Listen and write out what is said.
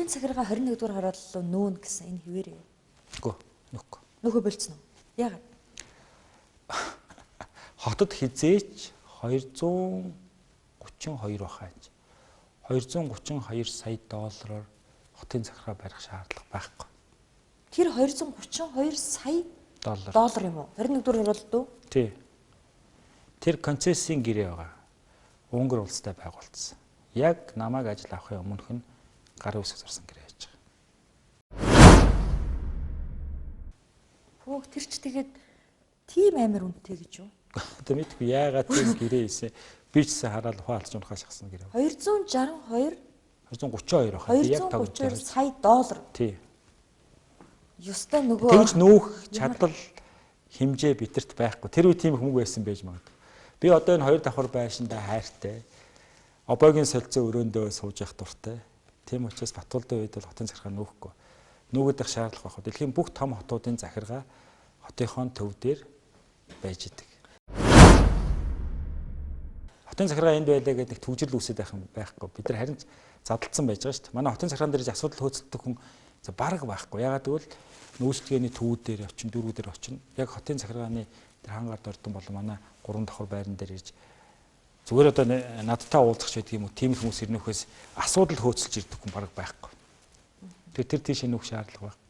хотын захиргаа 21-р хороолол руу нүүн гэсэн энэ хэвээр юу? Үгүй, нүүхгүй. Нөхөө болцсон уу? Яагаад? Хотод хизээч 232 бахаа. 232 сая доллараар хотын захиргаа барих шаардлага байхгүй. Тэр 232 сая Доллар юм уу? 21-р хороололд уу? Тий. Тэр концессийн гэрээ байгаа. Унгар улстай байгуулсан. Яг намайг ажил авахын өмнөх нь гарын үсэг зурсан гэрээ байж байгаа. Хөөг тэр ч тэгээд тийм амар үнэтэй гэж юу? Одоо мэдгүй яагаад тийм гэрээ ийсэн. Би ч гэсэн хараад ухаан алж унахаас шахсан гэрээ. 232 232 бахаа. Яг 232 сая доллар. Тий. Ёстой нөгөө Тэгж нүүх чадал хэмжээ бидэрт байхгүй. Тэр үе тийм хүмүүс байсан байж магадгүй. Би одоо энэ хоёр давхар байшиндаа хайртай. Обойгийн солилцоо өрөөндөө сууж явах дуртай. Тийм учраас Батболдын үед бол хотын захиргаа нүүхгүй. Нүүгдэх шаардлага байхгүй. Дэлхийн бүх том хотуудын захиргаа хотынхон төв дээр байж идэг. Хотын захиргаа энд байлаа гэдэг нэг төвжирэл үүсээд байх юм байхгүй. Бид нар харин задлцсан байж байгаа шүү дээ. Манай хотын захиргаан дээр асуудал хөөцөлдөх хүн бараг байхгүй. Ягаад гэвэл нүүрсдгээний төвүүд дээр очин, дүүрүүд дээр очин. Яг хотын захиргааны тэр хангаар дордон болон манай 3 давхар байран дээр ирж зүгээр одоо надтай уулзах ч гэдэг юм уу, тийм хүмүүс ирнөхөөс асуудал хөөцөлж ирдэг хүн бараг байхгүй. Тэр тийш нүүх шаардлага байхгүй.